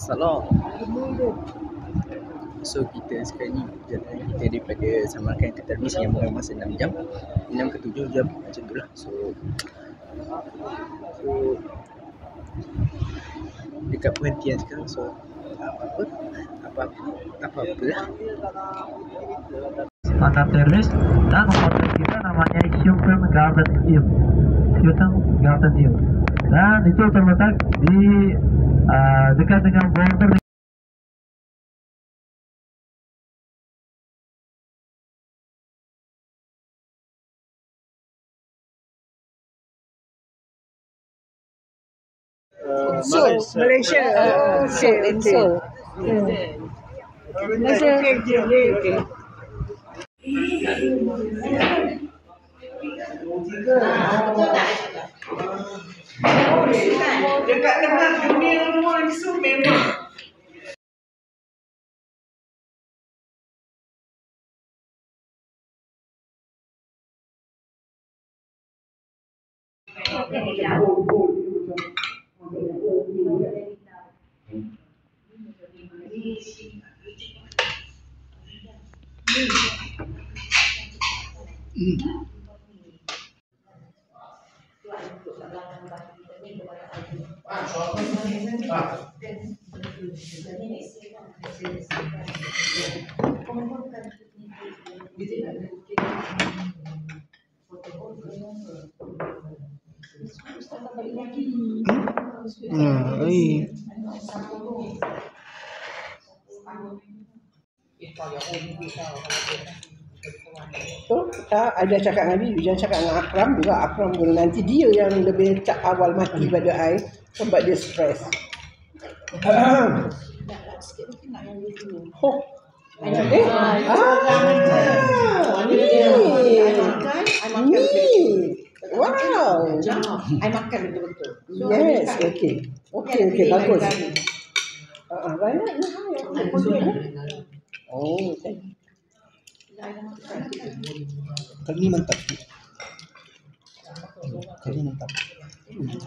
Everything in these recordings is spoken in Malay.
Salam. So kita sekarang ni perjalanan kita daripada Samarkand ke Termis yang mengambil masa 6 jam 6 ke 7 jam macam tu lah. So dekat perhentian sekarang. So apa-apa lah. Mantap Termis, dan hotel kita namanya Hilton Garden Inn. Hilton Garden Inn. Dan itu terletak di dekat dengan border Malaysia. Malaysia. Dekat tengah dunia semua isu memang. Tak ada cakap dengan dia, jangan cakap dengan Akram juga. Akram pun nanti dia yang lebih awal mati pada I sebab dia stres. Wow. I makan betul-betul. Yes, okay, bagus. Banyak ni. Oh, Kali ni mantap.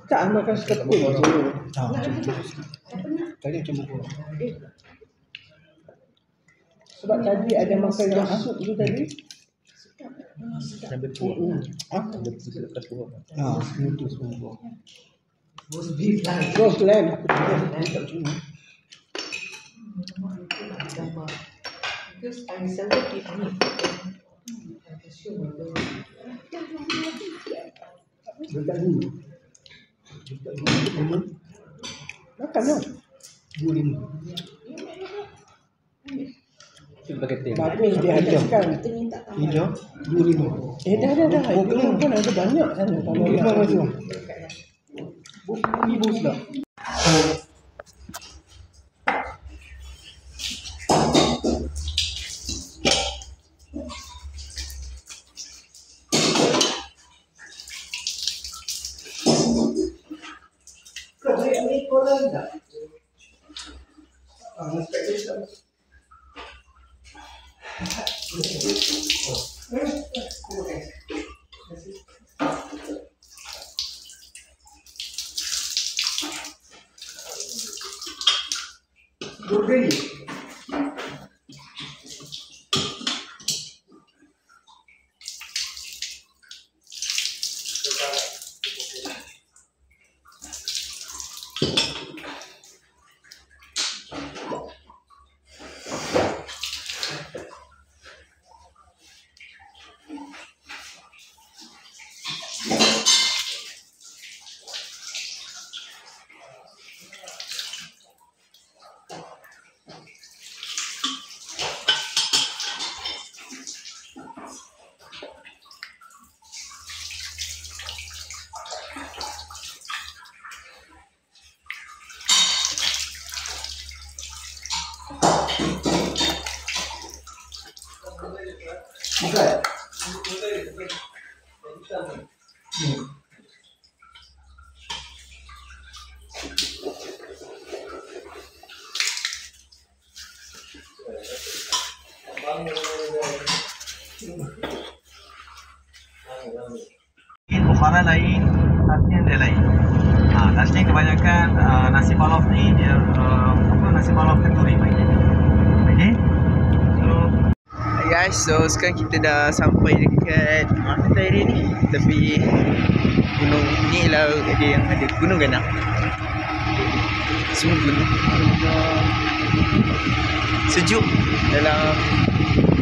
tak makan sekepul je. Kali macam bubur. Sebab tadi ada makan yang sup tu tadi. Sambil buah. Ada tiga lepas buah. Itu semua buah. Roast lamb. Because I seldom eat meat. Makan lah. 25. Itu pakai teh. Bagus dia habiskan. Hijau 25. Dah. Itu pun ada banyak sana. Kalau Terima kasih. ibu sudah. Kumparan lain, nasinya dia lain. Nasi kebanyakan nasi palof ni dia semalam kenduri pagi. Okay. Guys, so sekarang kita dah sampai dekat mana area ni? Tepi gunung ni lah, ada yang ada gunung ganang. Semua gunung. Sejuk dalam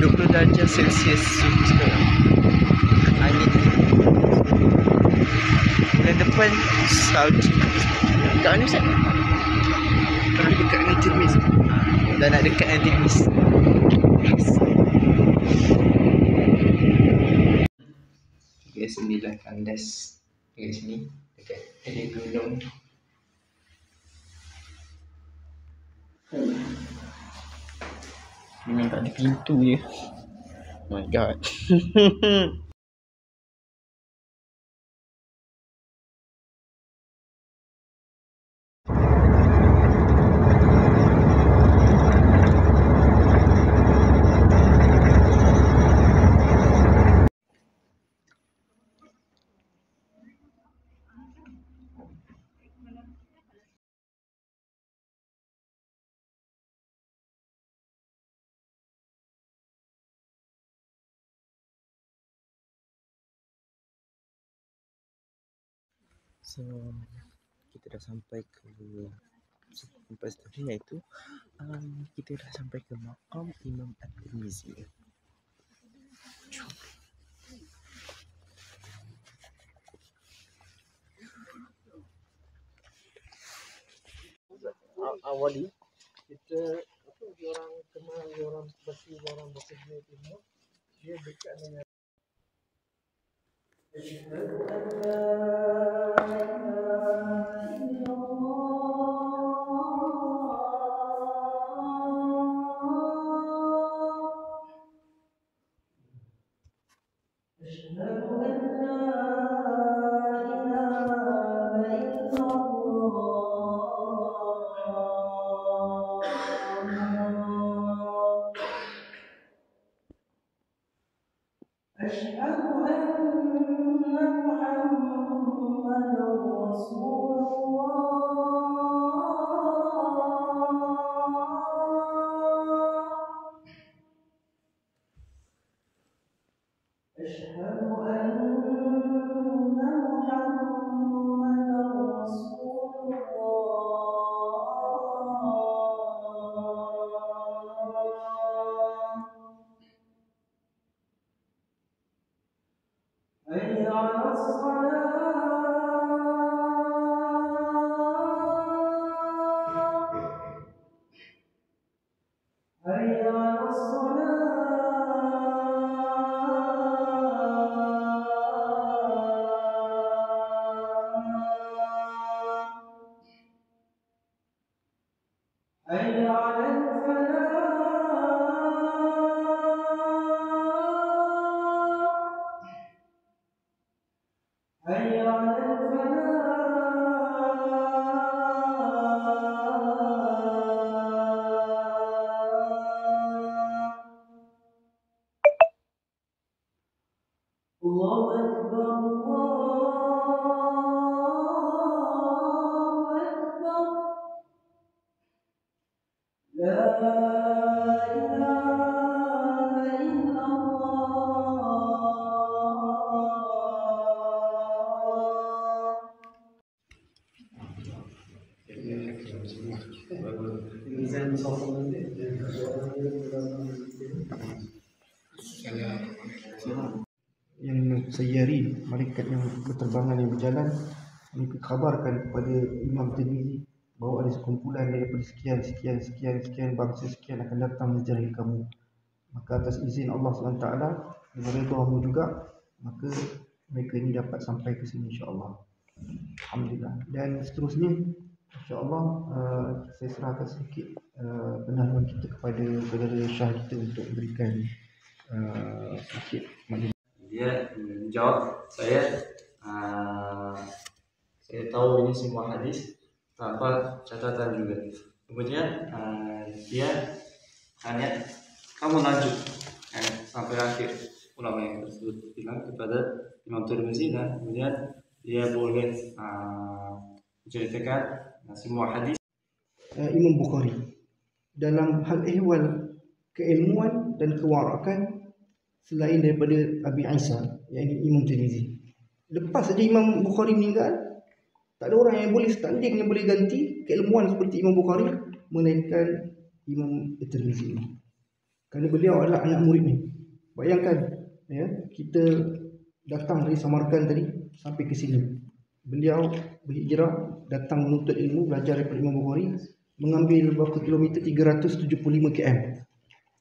20 darjah Celsius suhu sekarang. Angin. Bulan depan salju. Kat mana Ustaz? Dah dekat dengan Termis. Dah nak dekat dengan Termis. Guys, inilah kandas dekat sini, dekat ada gunung. Memang tak ada pintu je. Oh my god. So kita dah sampai ke tempat seterusnya, iaitu kita dah sampai ke makam Imam At-Tirmizi. Awali kita orang kenal orang seperti orang bersebut timur, dia dekat dengan yang sayyari, malaikat yang berterbangan yang berjalan, mereka kabarkan kepada Imam Tirmizi bahawa ada sekumpulan daripada sekian bangsa sekian akan datang menziarahi kamu. Maka atas izin Allah SWT dan redha-Mu juga, maka mereka ini dapat sampai ke sini insya-Allah. Alhamdulillah. Dan seterusnya insya-Allah saya serahkan sedikit penahanan kita kepada saudara Syah kita untuk memberikan sedikit maklumat. Dia menjawab saya tahu ini semua hadis tanpa catatan juga. Kemudian dia tanya, kamu lanjut sampai akhir. Ulama yang tersebut bilang kepada Imam Tirmizi, dan kemudian dia boleh menceritakan semua hadis. Imam Bukhari dalam hal ehwal keilmuan dan kewarakan selain daripada Abi Isa, iaitu Imam Tirmizi. Lepas saja Imam Bukhari meninggal, tak ada orang yang boleh standing yang boleh ganti keilmuan seperti Imam Bukhari melainkan Imam Tirmizi ini. Kerana beliau adalah anak muridnya. Bayangkan, ya, kita datang dari Samarkand tadi sampai ke sini. Beliau berhijrah, datang menuntut ilmu, belajar daripada Imam Bukhari, mengambil berapa kilometer? 375 km.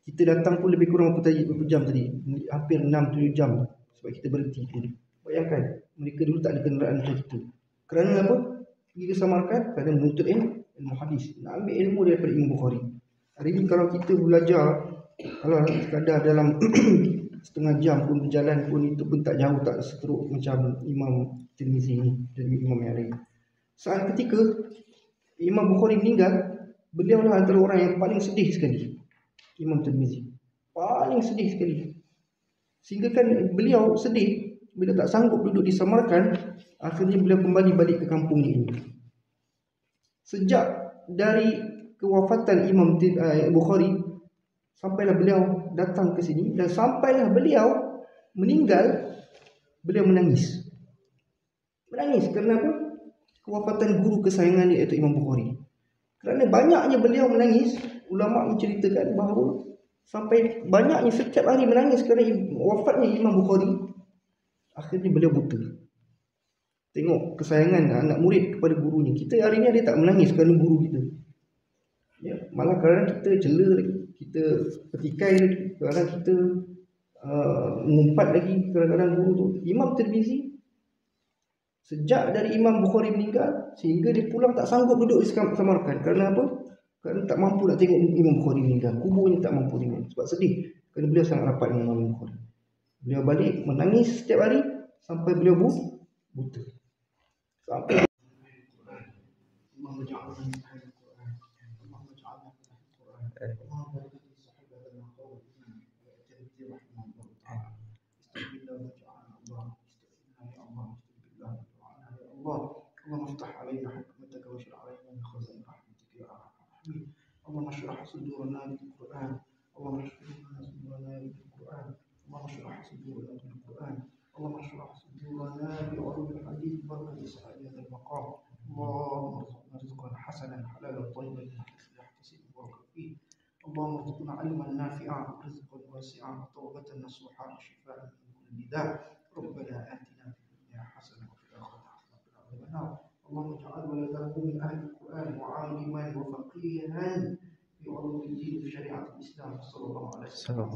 Kita datang pun lebih kurang berapa jam tadi? Hampir 6-7 jam sebab kita berhenti dulu. Bayangkan, mereka dulu tak ada kenderaan macam kita. Kerana apa? Pergi ke Samarkand kerana menuntut ilmu hadis, nak ambil ilmu daripada Imam Bukhari. Hari ini kalau kita belajar, kalau sekadar dalam setengah jam pun berjalan pun, itu pun tak jauh, tak seteruk macam Imam Tirmizi ni dan Imam yang lain. Saat ketika Imam Bukhari meninggal, beliau lah antara orang yang paling sedih sekali. Imam Tirmizi paling sedih sekali, sehingga kan beliau sedih bila tak sanggup duduk di Samarkand. Akhirnya beliau kembali balik ke kampungnya ini. Sejak dari kewafatan Imam Bukhari sampailah beliau datang ke sini, dan sampailah beliau meninggal, beliau menangis. Menangis kerana apa? Kewafatan guru kesayangan dia, iaitu Imam Bukhari. Kerana banyaknya beliau menangis, ulama menceritakan bahawa sampai banyaknya setiap hari menangis kerana wafatnya Imam Bukhari. Akhirnya beliau buta. Tengok kesayangan anak murid kepada gurunya. Kita hari ni dia tak menangis kerana guru kita, ya, malah kadang kita cela lagi, kita petikai lagi, kadang kita mengumpat lagi kadang-kadang guru tu. Imam Tirmizi, sejak dari Imam Bukhari meninggal sehingga dia pulang tak sanggup duduk di Samarkand. Kerana apa? Kerana tak mampu nak tengok Imam Bukhari meninggal. Kuburnya tak mampu tengok sebab sedih, kerana beliau sangat rapat dengan Imam Bukhari. Beliau balik menangis setiap hari sampai beliau buta. Sampai اللهم افتح علينا حكمتك واشرح علينا من خزائن رحمتك يا ارحم الراحمين. اللهم اشرح صدورنا بالقران، اللهم اشرح صدورنا بالقران، اللهم اشرح صدورنا بالقران، اللهم اشرح صدورنا بعلوم الحديث بركة سعادة هذا المقام. اللهم ارزقنا رزقا حسنا حلالا طيبا يحتسب وبركة فيه. اللهم ارزقنا علما نافعا ورزقا واسعا وتوبة نصوحا وشفاء من كل داء. ربنا آتنا في الدنيا حسنة وفي الآخرة حسنة وقنا عذاب النار. اللهم اجعل ولده من أهل القرآن وعالما وفقيها بعلوم الدين وشريعة الإسلام. صلى الله عليه وسلم.